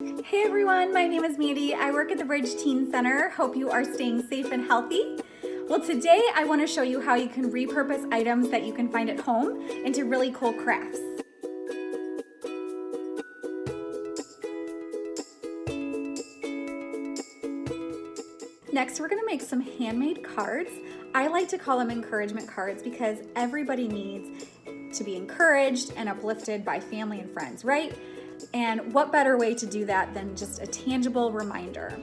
Hey everyone, my name is Mandi. I work at the Bridge Teen Center. Hope you are staying safe and healthy. Well, today I want to show you how you can repurpose items that you can find at home into really cool crafts. Next, we're going to make some handmade cards. I like to call them encouragement cards because everybody needs to be encouraged and uplifted by family and friends, right? And what better way to do that than just a tangible reminder?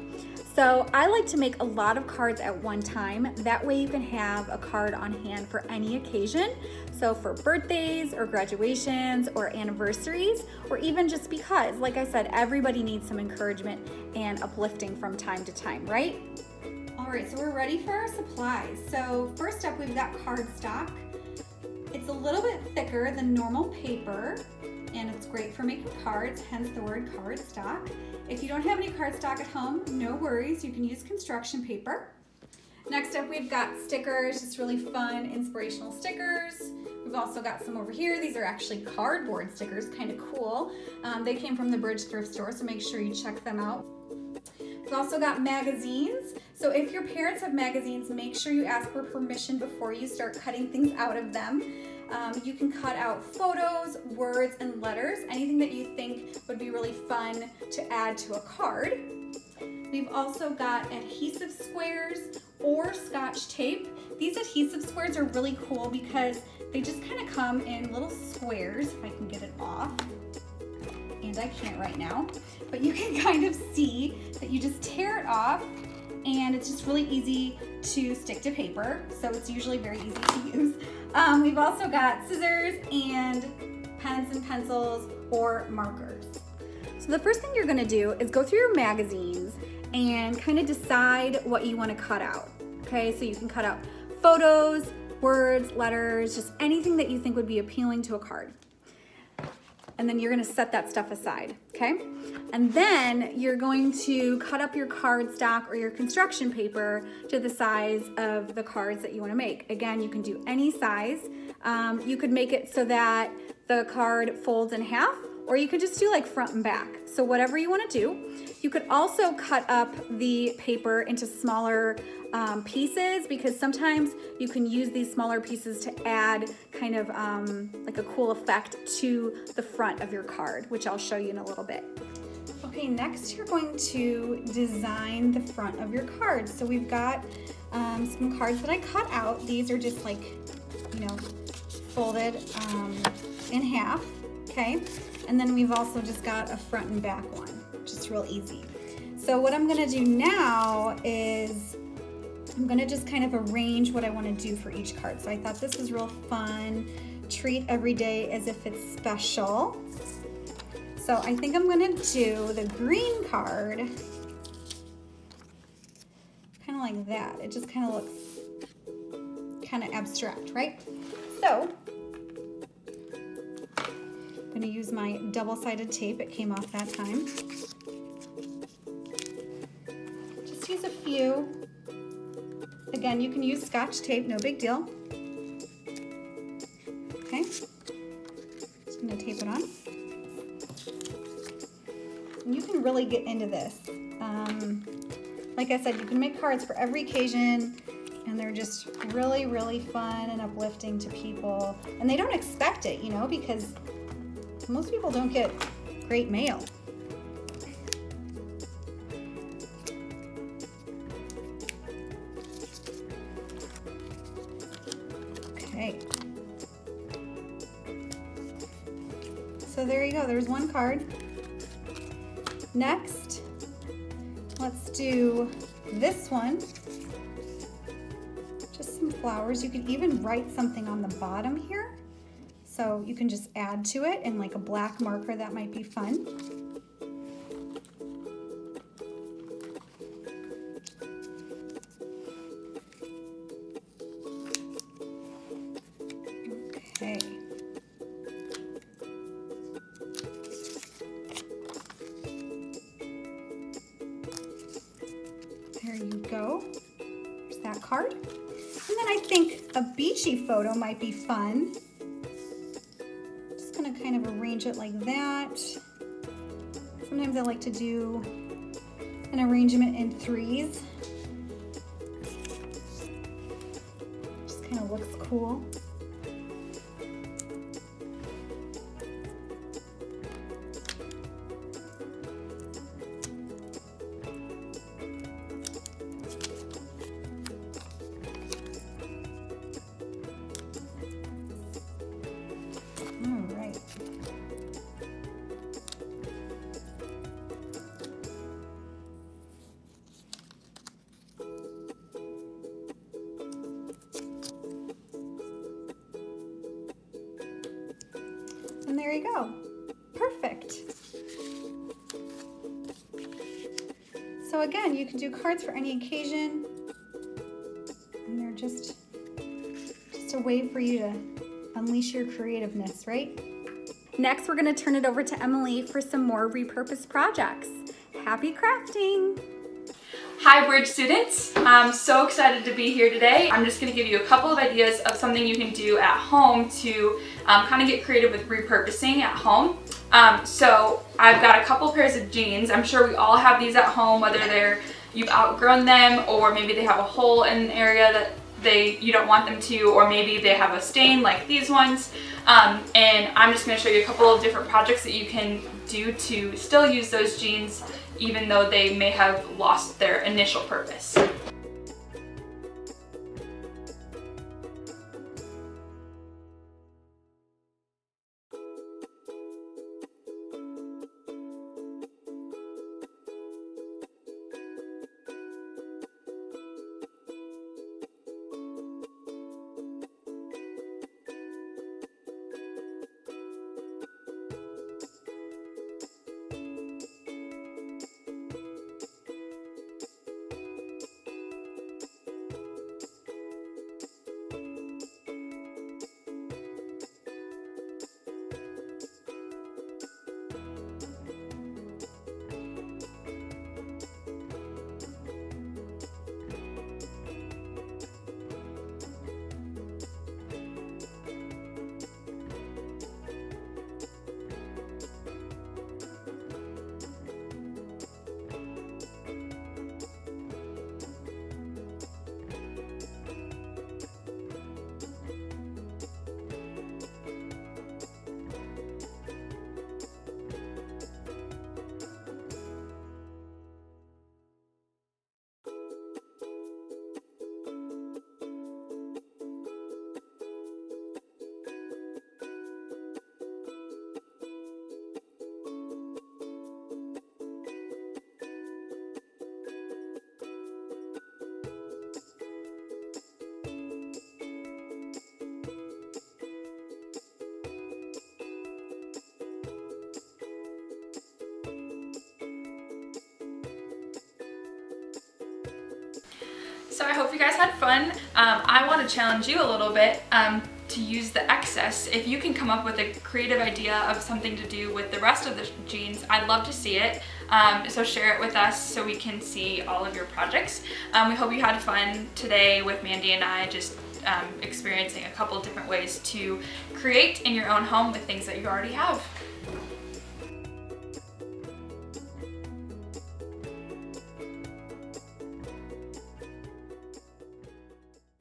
So I like to make a lot of cards at one time. That way you can have a card on hand for any occasion. So for birthdays or graduations or anniversaries, or even just because, like I said, everybody needs some encouragement and uplifting from time to time, right? All right, so we're ready for our supplies. So first up, we've got cardstock. It's a little bit thicker than normal paper, and it's great for making cards, hence the word cardstock. If you don't have any cardstock at home, no worries, you can use construction paper. Next up, we've got stickers, just really fun, inspirational stickers. We've also got some over here. These are actually cardboard stickers, kind of cool. They came from the Bridge thrift store, so make sure you check them out. We've also got magazines. So if your parents have magazines, make sure you ask for permission before you start cutting things out of them. You can cut out photos, words, and letters, anything that you think would be really fun to add to a card. We've also got adhesive squares or Scotch tape. These adhesive squares are really cool because they just kind of come in little squares, if I can get it off. And I can't right now, but you can kind of see that you just tear it off and it's just really easy to stick to paper, so it's usually very easy to use. We've also got scissors and pens and pencils or markers. So the first thing you're gonna do is go through your magazines and kind of decide what you want to cut out. Okay, so you can cut out photos, words, letters, just anything that you think would be appealing to a card. And then you're gonna set that stuff aside, okay? And then you're going to cut up your cardstock or your construction paper to the size of the cards that you wanna make. Again, you can do any size. You could make it so that the card folds in half, or you could just do like front and back. So whatever you wanna do. You could also cut up the paper into smaller pieces, because sometimes you can use these smaller pieces to add kind of like a cool effect to the front of your card, which I'll show you in a little bit. Okay, next you're going to design the front of your card. So we've got some cards that I cut out. These are just like, folded in half, okay? And then we've also just got a front and back one, which is real easy. So what I'm gonna do now is I'm gonna just kind of arrange what I wanna do for each card. So I thought this was real fun. Treat every day as if it's special. So I think I'm gonna do the green card kind of like that. It just kind of looks kind of abstract, right? So I'm gonna use my double-sided tape. It came off that time. Just use a few. Again, you can use Scotch tape, no big deal. Okay, just gonna tape it on. And you can really get into this. Like I said, you can make cards for every occasion, and they're just really, really fun and uplifting to people. And they don't expect it, because most people don't get great mail. Okay. So there you go, there's one card. Next, let's do this one. Just some flowers. You can even write something on the bottom here. So you can just add to it in like a black marker. That might be fun. Okay. There you go. There's that card. And then I think a beachy photo might be fun. Just gonna kind of arrange it like that. Sometimes I like to do an arrangement in threes. Just kind of looks cool. And there you go. Perfect. So again, you can do cards for any occasion, and they're just a way for you to unleash your creativeness, right? Next, we're going to turn it over to Emily for some more repurposed projects. Happy crafting! Hi Bridge students, I'm so excited to be here today. I'm just going to give you a couple of ideas of something you can do at home to kind of get creative with repurposing at home. So I've got a couple pairs of jeans. I'm sure we all have these at home, whether you've outgrown them or maybe they have a hole in an area that you don't want them to, or maybe they have a stain like these ones. And I'm just going to show you a couple of different projects that you can do to still use those jeans even though they may have lost their initial purpose. So I hope you guys had fun. I want to challenge you a little bit to use the excess. If you can come up with a creative idea of something to do with the rest of the jeans, I'd love to see it. So share it with us so we can see all of your projects. We hope you had fun today with Mandy and I, just experiencing a couple different ways to create in your own home with things that you already have.